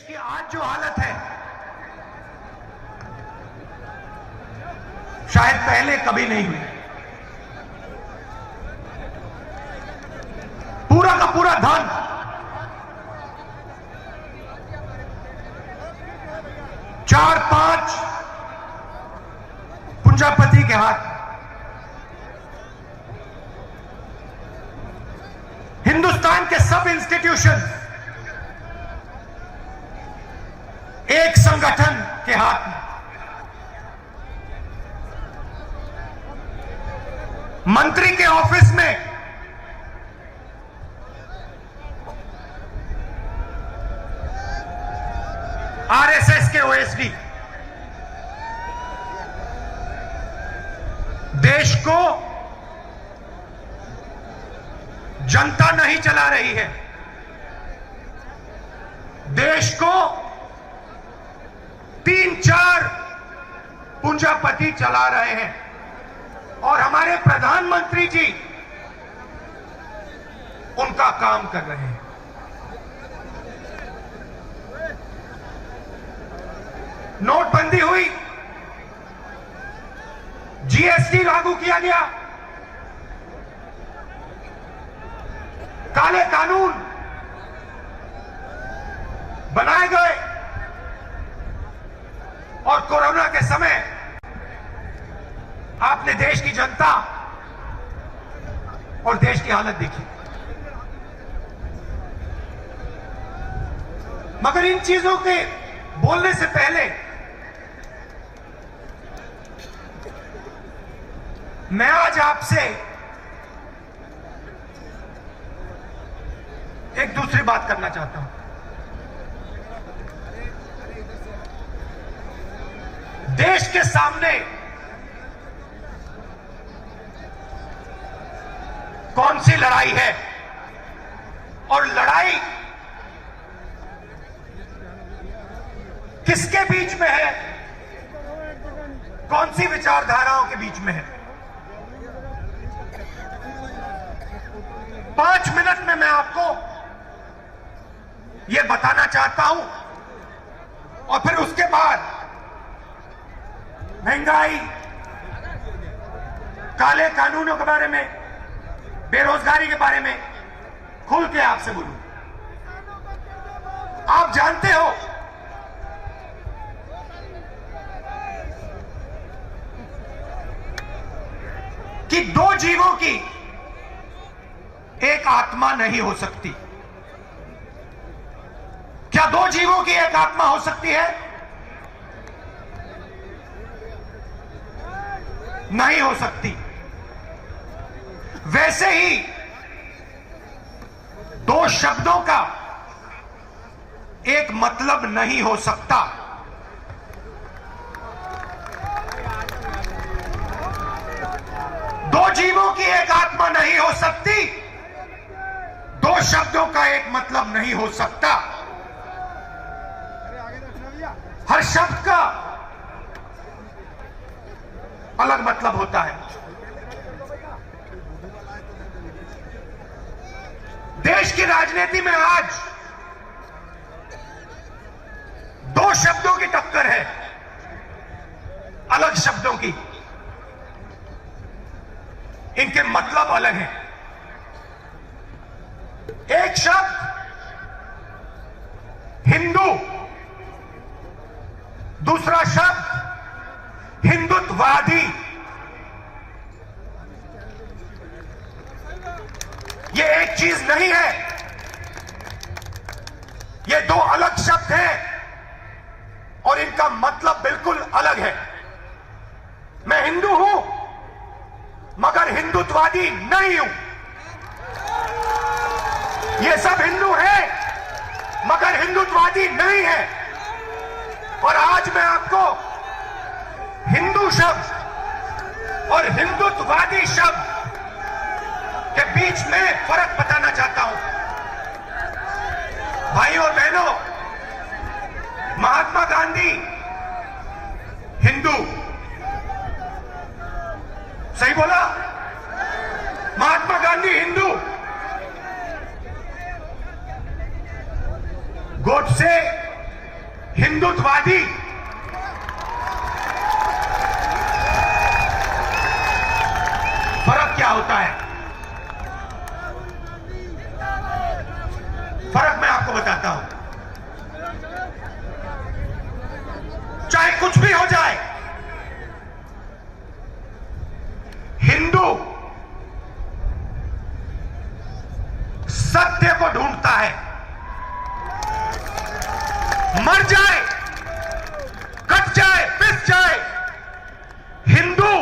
की आज जो हालत है शायद पहले कभी नहीं हुई। पूरा का पूरा धन चार पांच पूंजीपति के हाथ। हिंदुस्तान के सब इंस्टीट्यूशन एक संगठन के हाथ में। मंत्री के ऑफिस में आरएसएस के ओएसडी। देश को जनता नहीं चला रही है, देश को 3-4 पूंजीपति चला रहे हैं और हमारे प्रधानमंत्री जी उनका काम कर रहे हैं। नोटबंदी हुई, जीएसटी लागू किया गया, काले कानून बनाए गए और कोरोना के समय आपने देश की जनता और देश की हालत देखी। मगर इन चीजों के बोलने से पहले मैं आज आपसे एक दूसरी बात करना चाहता हूं। देश के सामने कौन सी लड़ाई है और लड़ाई किसके बीच में है, कौन सी विचारधाराओं के बीच में है। 5 मिनट में मैं आपको यह बताना चाहता हूं और फिर उसके बाद महंगाई, काले कानूनों के बारे में, बेरोजगारी के बारे में खुल के आपसे बोलूं। आप जानते हो कि 2 जीवों की एक आत्मा नहीं हो सकती। क्या 2 जीवों की एक आत्मा हो सकती है? नहीं हो सकती। वैसे ही 2 शब्दों का एक मतलब नहीं हो सकता। दो जीवों की एक आत्मा नहीं हो सकती, 2 शब्दों का एक मतलब नहीं हो सकता। हर शब्द का अलग मतलब होता है। देश की राजनीति में आज 2 शब्दों की टक्कर है, अलग शब्दों की। इनके मतलब अलग हैं। एक शब्द हिंदू, दूसरा शब्द हिंदुत्ववादी। ये एक चीज नहीं है, ये 2 अलग शब्द हैं और इनका मतलब बिल्कुल अलग है। मैं हिंदू हूं मगर हिंदुत्ववादी नहीं हूं। ये सब हिंदू हैं मगर हिंदुत्ववादी नहीं है। और आज मैं आपको हिंदू शब्द और हिंदुत्ववादी शब्द के बीच में फर्क बताना चाहता हूं। भाइयों और बहनों, महात्मा गांधी हिंदू, सही बोला? महात्मा गांधी हिंदू, गोडसे हिंदुत्ववादी फर्क क्या होता है? फर्क मैं आपको बताता हूं। चाहे कुछ भी हो जाए, हिंदू सत्य को ढूंढता है। मर जाए, कट जाए, पिस जाए, हिंदू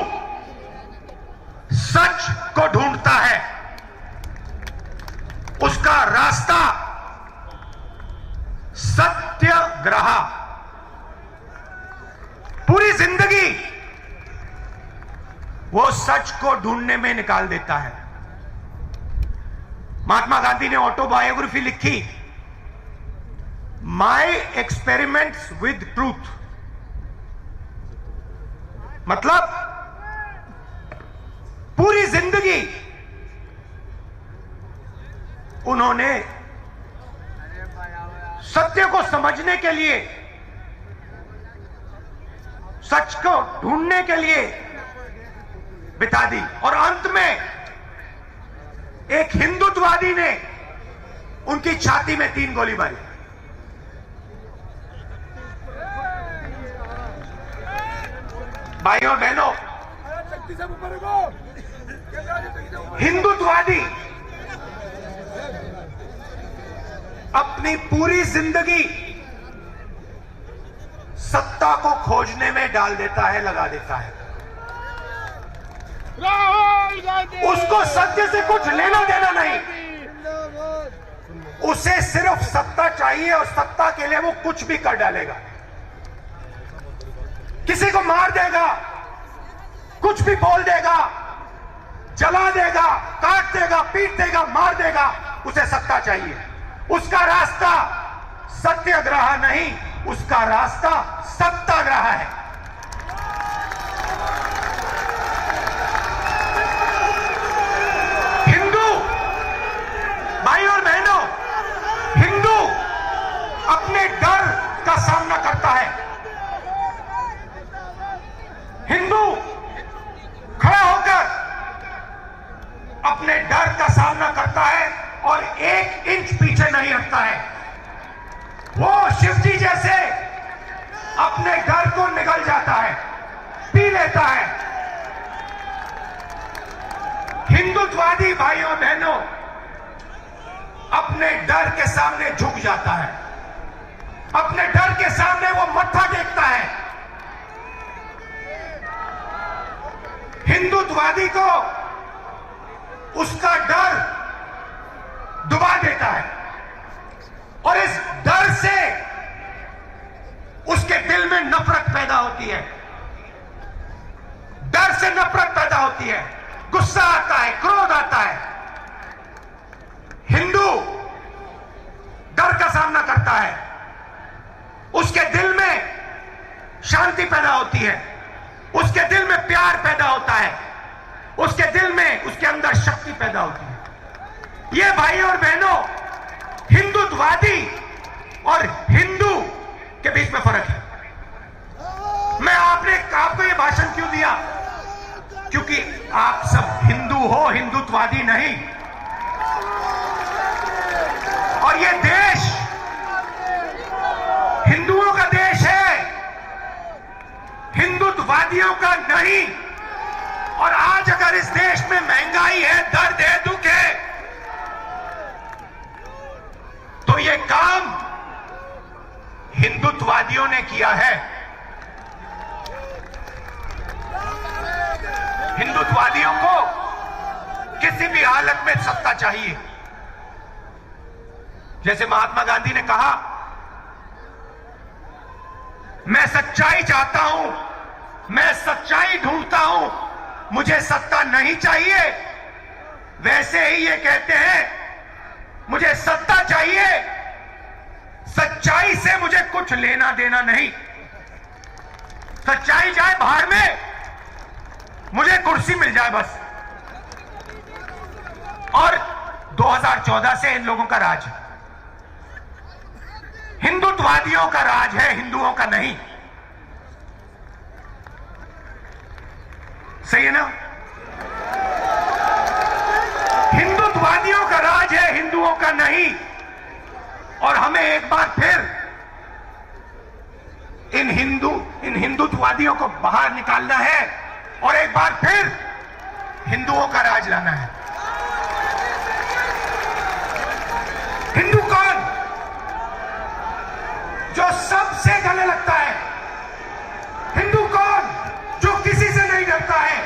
सच को ढूंढता है। उसका रास्ता सत्याग्रह। पूरी जिंदगी वो सच को ढूंढने में निकाल देता है। महात्मा गांधी ने ऑटोबायोग्राफी लिखी, माई एक्सपेरिमेंट्स विद ट्रूथ। मतलब पूरी जिंदगी उन्होंने सत्य को समझने के लिए, सच को ढूंढने के लिए बिता दी। और अंत में एक हिंदुत्ववादी ने उनकी छाती में 3 गोली मारी। भाइयों और बहनों, हिंदुत्ववादी अपनी पूरी जिंदगी सत्ता को खोजने में डाल देता है, लगा देता है। उसको सत्य से कुछ लेना देना नहीं, उसे सिर्फ सत्ता चाहिए और सत्ता के लिए वो कुछ भी कर डालेगा। किसी को मार देगा, कुछ भी बोल देगा, जला देगा, काट देगा, पीट देगा, मार देगा, उसे सत्ता चाहिए। उसका रास्ता सत्याग्रह नहीं, उसका रास्ता सत्याग्रह है। हिंदू भाइयों और बहनों, हिंदू अपने डर का सामना करता है। हिंदू खड़ा होकर अपने डर का सामना करता है और 1 इंच पीछे नहीं हटता है। वो शिवजी जैसे अपने डर को निगल जाता है, पी लेता है। हिंदुत्ववादी भाइयों बहनों अपने डर के सामने झुक जाता है, अपने डर के सामने वो मत्था टेकता है। हिंदुत्ववादी को उसका डर डुबा देता है और इस डर से उसके दिल में नफरत पैदा होती है। डर से नफरत पैदा होती है, गुस्सा आता है, क्रोध आता है। हिंदू डर का सामना करता है, उसके दिल में शांति पैदा होती है, उसके दिल में प्यार पैदा होता है, उसके दिल में, उसके अंदर शक्ति पैदा होती है। ये भाइयों और बहनों, हिंदुत्ववादी और हिंदू के बीच में फर्क है। मैं आपको ये भाषण क्यों दिया? क्योंकि आप सब हिंदू हो, हिंदुत्ववादी नहीं। और ये देश हिंदुओं का देश है, हिंदुत्ववादियों का नहीं। और आज अगर इस देश में महंगाई है, दर्द है, दुख है, तो ये काम हिंदुत्ववादियों ने किया है। हिंदुत्ववादियों को किसी भी हालत में सत्ता चाहिए। जैसे महात्मा गांधी ने कहा, मैं सच्चाई चाहता हूं, मैं सच्चाई ढूंढता हूं, मुझे सत्ता नहीं चाहिए। वैसे ही ये कहते हैं, मुझे सत्ता चाहिए, सच्चाई से मुझे कुछ लेना देना नहीं। सच्चाई जाए बाहर में, मुझे कुर्सी मिल जाए बस। और 2014 से इन लोगों का राज है। हिंदुत्ववादियों का राज है, हिंदुओं का नहीं। सही है ना? हिंदुत्ववादियों का राज है, हिंदुओं का नहीं। और हमें एक बार फिर इन हिंदुत्ववादियों को बाहर निकालना है और एक बार फिर हिंदुओं का राज लाना है। हिंदू कौन? जो सबसे गले लगता है। हिंदू कौन? जो किसी से नहीं डरता है।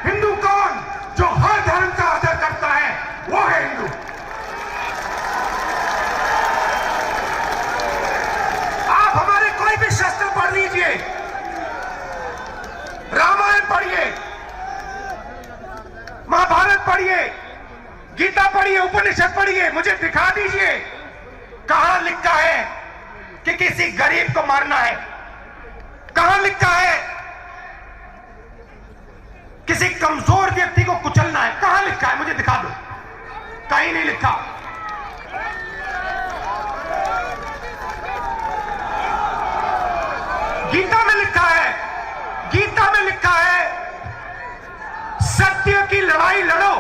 हिंदू कौन? जो हर धर्म का आदर करता है, वो है हिंदू। आप हमारे कोई भी शस्त्र पढ़ लीजिए, रामायण पढ़िए, महाभारत पढ़िए, गीता पढ़िए, उपनिषद पढ़िए, मुझे दिखा दीजिए कहां लिखा है कि किसी गरीब को मारना है। कहां लिखा है किसी कमजोर व्यक्ति को कुचलना है? कहां लिखा है? मुझे दिखा दो। कहीं नहीं लिखा। गीता में लिखा है, गीता में लिखा है सत्य की लड़ाई लड़ो,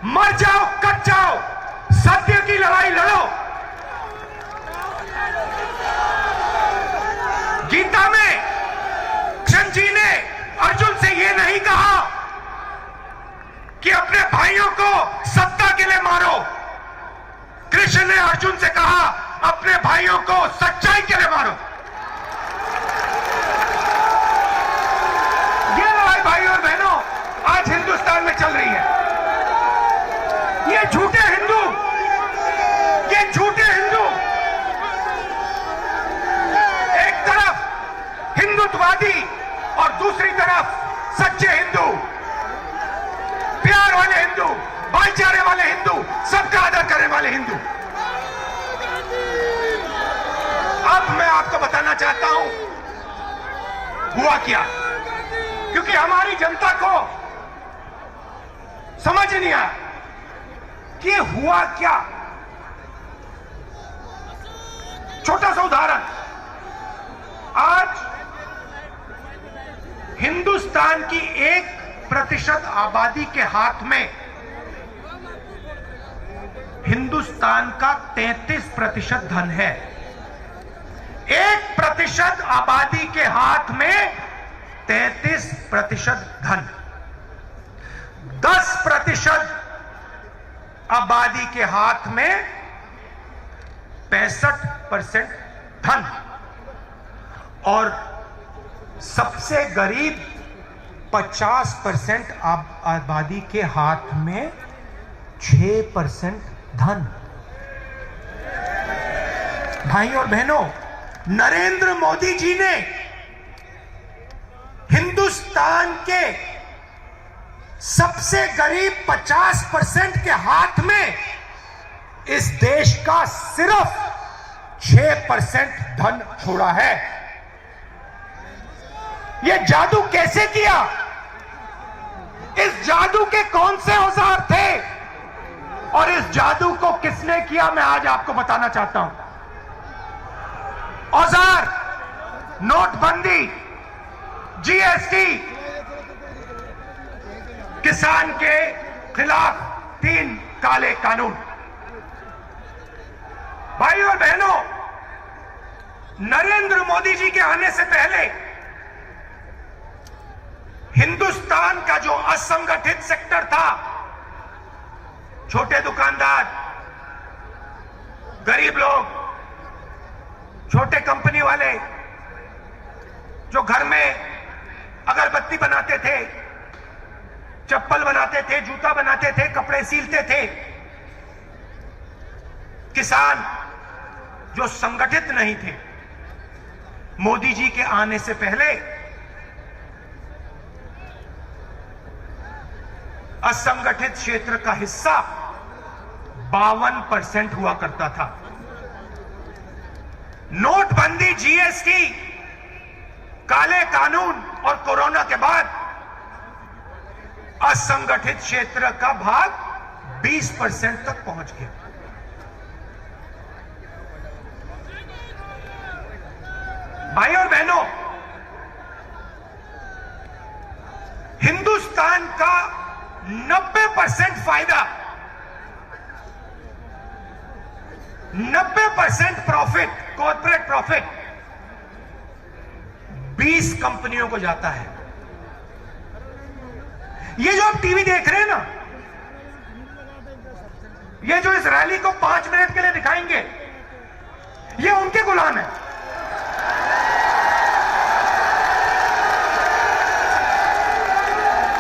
मर जाओ कट जाओ, सत्य की लड़ाई लड़ो। गीता में कृष्ण जी ने अर्जुन से यह नहीं कहा कि अपने भाइयों को सत्ता के लिए मारो। कृष्ण ने अर्जुन से कहा अपने भाइयों को सच्चाई के लिए मारो। ये लड़ाई भाई और बहनों आज हिंदुस्तान में चल रही है। ये झूठे हिंदू, ये झूठे हिंदू एक तरफ हिंदुत्ववादी और दूसरी तरफ सच्चे हिंदू, प्यार वाले हिंदू, भाईचारे वाले हिंदू, सबका आदर करने वाले हिंदू। अब मैं आपको बताना चाहता हूं हुआ क्या, क्योंकि हमारी जनता को समझ नहीं आया कि हुआ क्या। छोटा सा उदाहरण, आज हिंदुस्तान की 1% आबादी के हाथ में हिंदुस्तान का 33% धन है। 1% आबादी के हाथ में 33% धन, 10% आबादी के हाथ में 65% धन और सबसे गरीब 50% आबादी के हाथ में 6% धन। भाई और बहनों, नरेंद्र मोदी जी ने हिंदुस्तान के सबसे गरीब 50% के हाथ में इस देश का सिर्फ 6% धन छोड़ा है। यह जादू कैसे किया? इस जादू के कौन से औजार थे और इस जादू को किसने किया, मैं आज आपको बताना चाहता हूं। औजार नोटबंदी, जीएसटी, किसान के खिलाफ 3 काले कानून। भाइयों और बहनों, नरेंद्र मोदी जी के आने से पहले हिंदुस्तान का जो असंगठित सेक्टर था, छोटे दुकानदार, गरीब लोग, छोटे कंपनी वाले जो घर में अगरबत्ती बनाते थे, चप्पल बनाते थे, जूता बनाते थे, कपड़े सीलते थे, किसान जो संगठित नहीं थे, मोदी जी के आने से पहले असंगठित क्षेत्र का हिस्सा 52% हुआ करता था। नोटबंदी, जीएसटी, काले कानून और कोरोना के बाद असंगठित क्षेत्र का भाग 20% तक पहुंच गया। भाई और बहनों, हिंदुस्तान का 90% फायदा, 90% प्रॉफिट, कॉर्पोरेट प्रॉफिट 20 कंपनियों को जाता है। ये जो आप टीवी देख रहे हैं ना, ये जो इस रैली को 5 मिनट के लिए दिखाएंगे, ये उनके गुलाम है।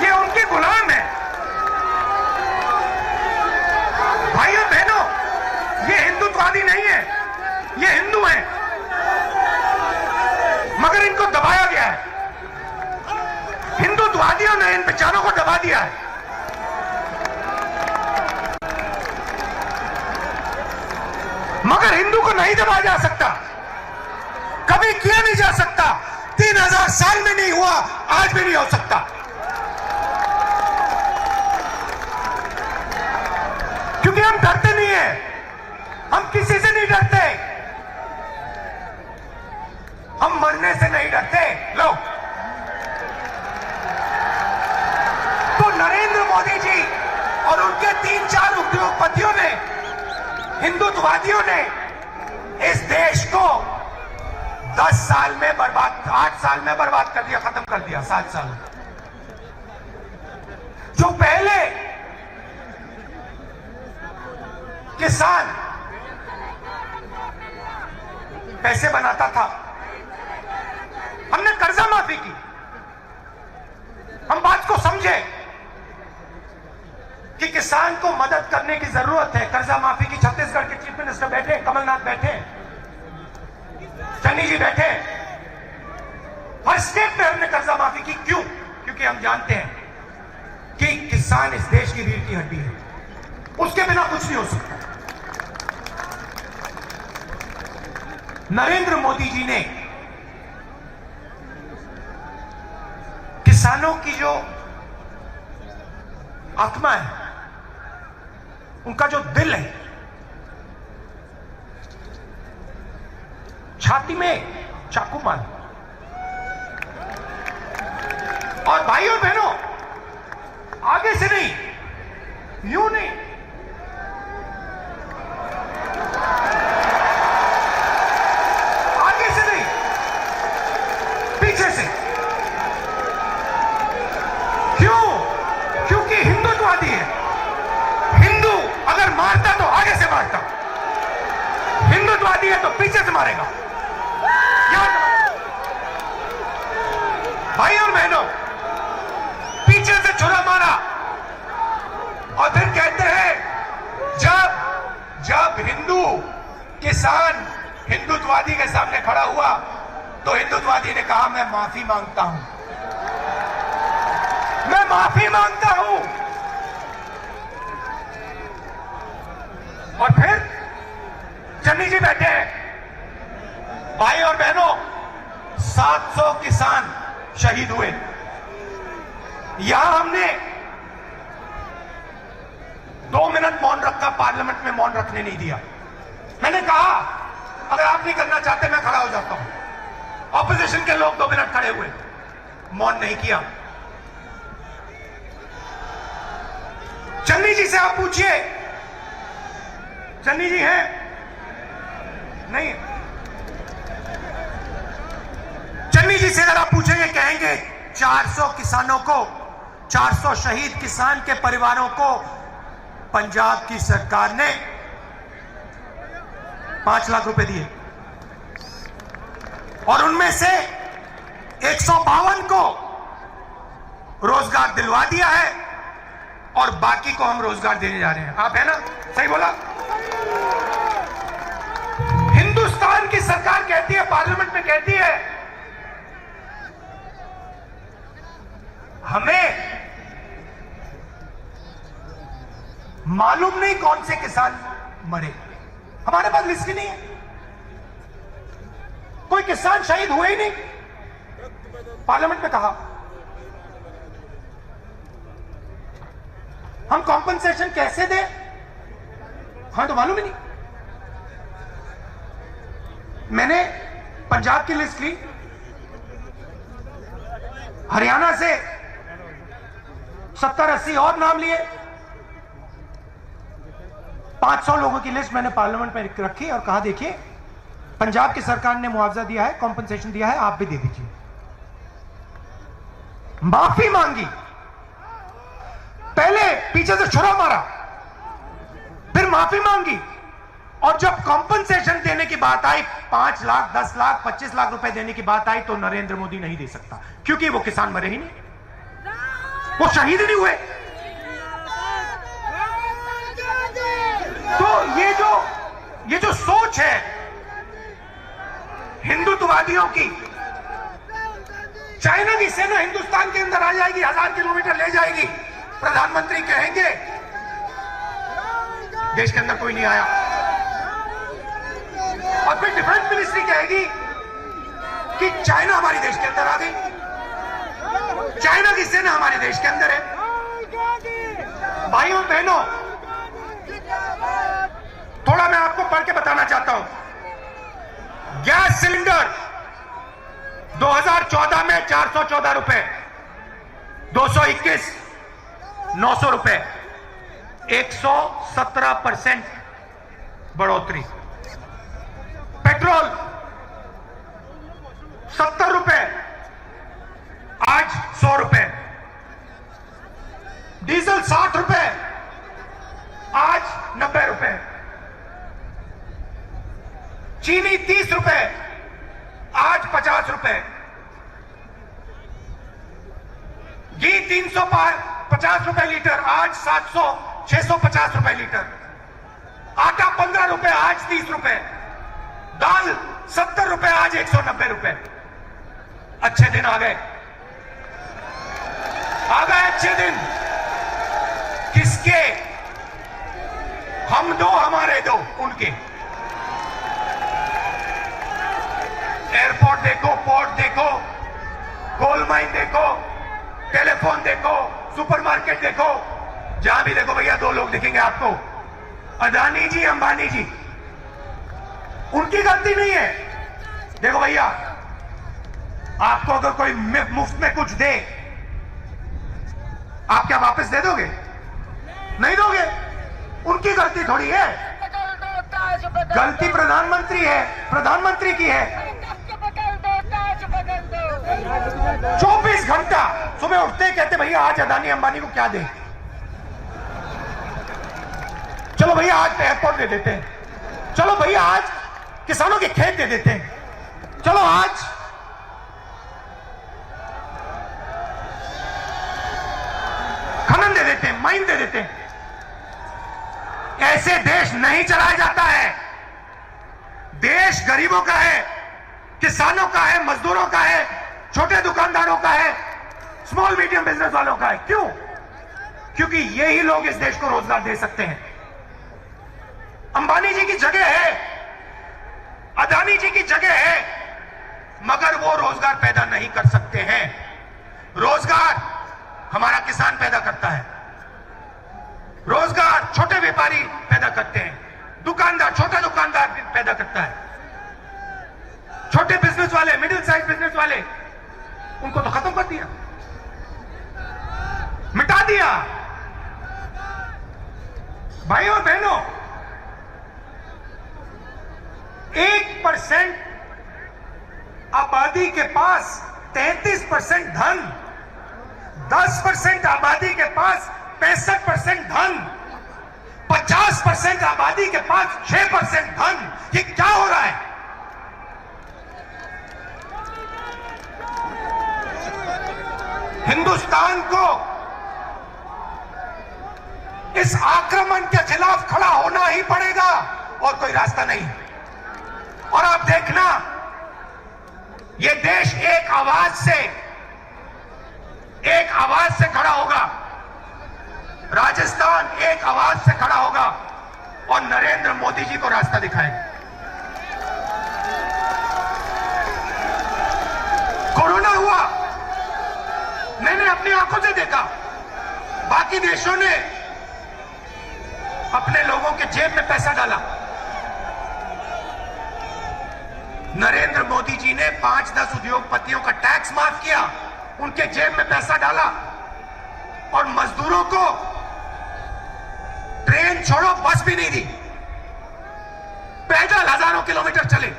ये उनके गुलाम है। भाई और बहनों, ये हिंदुत्ववादी नहीं है, ये हिंदू हैं, मगर इनको दबाया गया है। हिंदुत्ववादियों ने इन बेचारों को दबा दिया है। मगर हिंदू को नहीं दबाया जा सकता, कभी किया नहीं जा सकता। 3000 साल में नहीं हुआ, आज भी नहीं हो सकता। क्योंकि हम डरते नहीं है, हम किसी से नहीं डरते, हम मरने से नहीं डरते। लो, तो नरेंद्र मोदी जी और उनके 3-4 उद्योगपतियों ने, हिंदुत्ववादियों ने इस देश को 10 साल में बर्बाद, 8 साल में बर्बाद कर दिया, खत्म कर दिया। 7 साल जो पहले किसान पैसे बनाता था, हमने कर्जा माफी की। हम बात को समझे कि किसान को मदद करने की जरूरत है। कर्जा माफी की छत्तीसगढ़ के चीफ मिनिस्टर बैठे, कमलनाथ बैठे, चन्नी जी बैठे, हर स्टेट में हमने कर्जा माफी की। क्यों? क्योंकि हम जानते हैं कि किसान इस देश की रीढ़ की हड्डी है, उसके बिना कुछ नहीं हो सकता। नरेंद्र मोदी जी ने किसानों की जो आत्मा है, उनका जो दिल है, छाती में चाकू मार। और भाई और बहनों, आगे से नहीं, यूं नहीं, आगे से नहीं, पीछे से। क्यों? क्योंकि हिंदुत्ववादी है। हिंदू अगर मारता तो आगे से मारता, हिंदुत्ववादी है तो पीछे से मारेगा। भाई और बहनों, पीछे से छुरा मारा और फिर कहते हैं जब हिंदू किसान हिंदुत्ववादी के सामने खड़ा हुआ तो हिंदुत्ववादी ने कहा, मैं माफी मांगता हूं, मैं माफी मांगता हूं। और फिर चन्नी जी बैठे हैं। भाई और बहनों, 700 किसान शहीद हुए। यहां हमने 2 मिनट मौन रखा, पार्लियामेंट में मौन रखने नहीं दिया। मैंने कहा, अगर आप नहीं करना चाहते मैं खड़ा हो जाता हूं। ऑपोजिशन के लोग 2 मिनट खड़े हुए, मौन नहीं किया। चन्नी जी से आप पूछिए, चन्नी जी हैं? नहीं। चन्नी जी से अगर आप पूछेंगे, कहेंगे 400 किसानों को, 400 शहीद किसान के परिवारों को पंजाब की सरकार ने 5 लाख रुपए दिए और उनमें से 152 को रोजगार दिलवा दिया है और बाकी को हम रोजगार देने जा रहे हैं। आप है ना? सही बोला। हिंदुस्तान की सरकार कहती है, पार्लियामेंट में कहती है, हमें मालूम नहीं कौन से किसान मरे, हमारे पास लिस्ट ही नहीं है, कोई किसान शहीद हुए ही नहीं। पार्लियामेंट में कहा हम कॉम्पनसेशन कैसे दें, हमें तो मालूम ही नहीं। मैंने पंजाब की लिस्ट ली, हरियाणा से 70-80 और नाम लिए, 500 लोगों की लिस्ट मैंने पार्लियामेंट में रखी और कहा देखिए पंजाब की सरकार ने मुआवजा दिया है, कॉम्पनसेशन दिया है, आप भी दे दीजिए। माफी मांगी, पहले पीछे से छुरा मारा, फिर माफी मांगी, और जब कॉम्पनसेशन देने की बात आई, 5 लाख, 10 लाख, 25 लाख रुपए देने की बात आई, तो नरेंद्र मोदी नहीं दे सकता, क्योंकि वो किसान मरे ही नहीं, वो शहीद ही नहीं हुए। तो ये जो सोच है हिंदुत्ववादियों की, चाइना की सेना हिंदुस्तान के अंदर आ जाएगी, 1000 किलोमीटर ले जाएगी, प्रधानमंत्री कहेंगे देश के अंदर कोई नहीं आया, और फिर डिफेंस मिनिस्ट्री कहेगी कि चाइना हमारे देश के अंदर आ गई, चाइना की सेना हमारे देश के अंदर है। भाइयों बहनों, थोड़ा मैं आपको पढ़ के बताना चाहता हूं। गैस सिलेंडर 2014 में 414 रुपए, 221 900 रुपए, 117% बढ़ोतरी। पेट्रोल 70 रुपए, आज 100 रुपए। डीजल 60 रुपए, आज 90 रुपए। चीनी 30 रुपए, आज 50 रुपए। घी 350 रुपए लीटर, आज 650 रुपए लीटर। आटा 15 रुपए, आज 30 रुपए। दाल 70 रुपए, आज 190 रुपए। अच्छे दिन आ गए, अच्छे दिन। किसके? हम दो, हमारे दो, उनके। एयरपोर्ट देखो, पोर्ट देखो, कोल माइन देखो, टेलीफोन देखो, सुपरमार्केट देखो, जहां भी देखो भैया 2 लोग दिखेंगे आपको, अदानी जी, अंबानी जी। उनकी गलती नहीं है। देखो भैया, आपको अगर कोई मुफ्त में कुछ दे, आप क्या वापस दे दोगे? नहीं दोगे। उनकी गलती थोड़ी है, गलती प्रधानमंत्री है, प्रधानमंत्री की है। 24 घंटा सुबह उठते कहते भैया आज अदानी अंबानी को क्या दे, चलो भैया आज एयरपोर्ट दे देते हैं, चलो भैया आज किसानों के खेत दे देते हैं, चलो आज खनन दे देते हैं, माइन दे देते हैं। ऐसे देश नहीं चलाया जाता है। देश गरीबों का है, किसानों का है, मजदूरों का है, छोटे दुकानदारों का है, स्मॉल मीडियम बिजनेस वालों का है। क्यों? क्योंकि यही लोग इस देश को रोजगार दे सकते हैं। अंबानी जी की जगह है, अदानी जी की जगह है, मगर वो रोजगार पैदा नहीं कर सकते हैं। रोजगार हमारा किसान पैदा करता है, रोजगार छोटे व्यापारी पैदा करते हैं, दुकानदार, छोटा दुकानदार पैदा करता है। छोटे बिजनेस वाले, मिडिल साइज बिजनेस वाले, उनको तो खत्म कर दिया, मिटा दिया। भाइयों और बहनों, 1% आबादी के पास 33% धन, 10% आबादी के पास 65% धन, 50% आबादी के पास 6% धन। ये क्या हो रहा है? हिंदुस्तान को इस आक्रमण के खिलाफ खड़ा होना ही पड़ेगा और कोई रास्ता नहीं। और आप देखना, ये देश एक आवाज से खड़ा होगा। राजस्थान एक आवाज से खड़ा होगा और नरेंद्र मोदी जी को रास्ता दिखाएगा। कोरोना हुआ, मैंने अपनी आंखों से देखा। बाकी देशों ने अपने लोगों के जेब में पैसा डाला, नरेंद्र मोदी जी ने 5-10 उद्योगपतियों का टैक्स माफ किया, उनके जेब में पैसा डाला और मजदूरों को ट्रेन छोड़ो बस भी नहीं दी, पैदल हजारों किलोमीटर चले।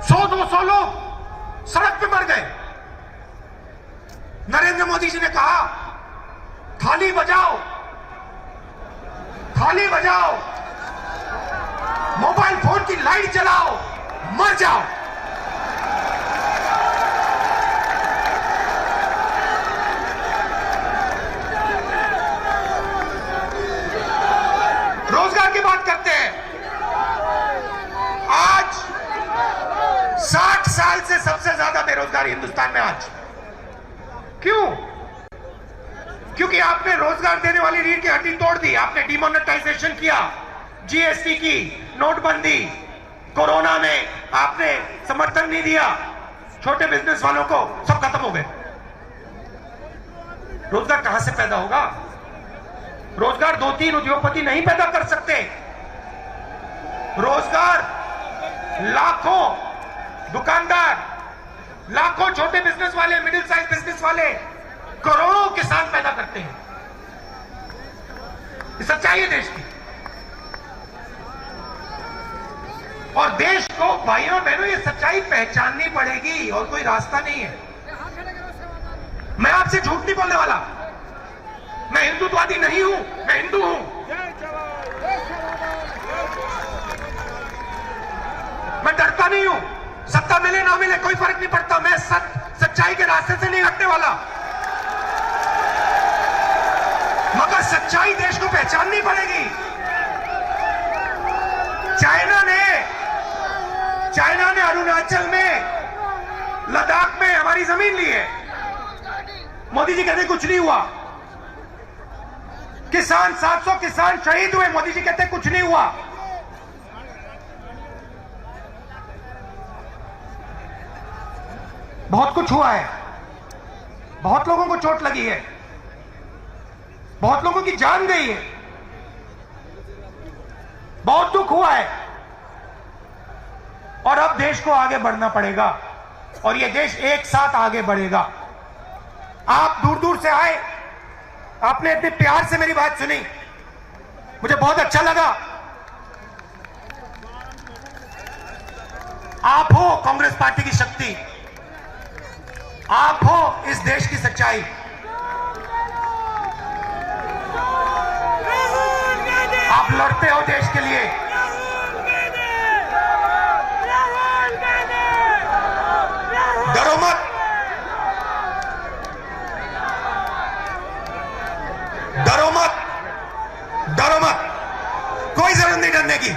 सौ 200 लोग सड़क पे मर गए। नरेंद्र मोदी जी ने कहा थाली बजाओ, थाली बजाओ, मोबाइल फोन की लाइट जलाओ, मर जाओ। रोजगार की बात करते हैं। आज 60 साल से सबसे ज्यादा बेरोजगारी हिंदुस्तान में आज। क्यों? क्योंकि आपने रोजगार देने वाली रीढ़ की हड्डी तोड़ दी। आपने डिमोनेटाइजेशन किया, जीएसटी की, नोटबंदी, कोरोना में आपने समर्थन नहीं दिया, छोटे बिजनेस वालों को, सब खत्म हो गए। रोजगार कहां से पैदा होगा? रोजगार 2-3 उद्योगपति नहीं पैदा कर सकते। रोजगार लाखों दुकानदार, लाखों छोटे बिजनेस वाले, मिडिल साइज बिजनेस वाले, करोड़ों किसान पैदा करते हैं। ये सच्चाई है देश की। और देश को भाइयों बहनों ये सच्चाई पहचाननी पड़ेगी और कोई रास्ता नहीं है। मैं आपसे झूठ नहीं बोलने वाला। मैं हिंदुत्ववादी नहीं हूं, मैं हिंदू हूं। मैं डरता नहीं हूं, सत्ता मिले ना मिले कोई फर्क नहीं पड़ता। मैं सच्चाई के रास्ते से नहीं हटने वाला, मगर सच्चाई देश को पहचाननी पड़ेगी। चाइना ने अरुणाचल में, लद्दाख में हमारी जमीन ली है। मोदी जी कहते कुछ नहीं हुआ। किसान 700 किसान शहीद हुए, मोदी जी कहते कुछ नहीं हुआ। बहुत कुछ हुआ है, बहुत लोगों को चोट लगी है, बहुत लोगों की जान गई है, बहुत दुख हुआ है। और अब देश को आगे बढ़ना पड़ेगा और यह देश एक साथ आगे बढ़ेगा। आप दूर दूर से आए, आपने इतने प्यार से मेरी बात सुनी, मुझे बहुत अच्छा लगा। आप हो कांग्रेस पार्टी की शक्ति, आप हो इस देश की सच्चाई। आप लड़ते हो देश के लिए। डरो मत, डरो मत, डरो मत, कोई जरूरत नहीं डरने की।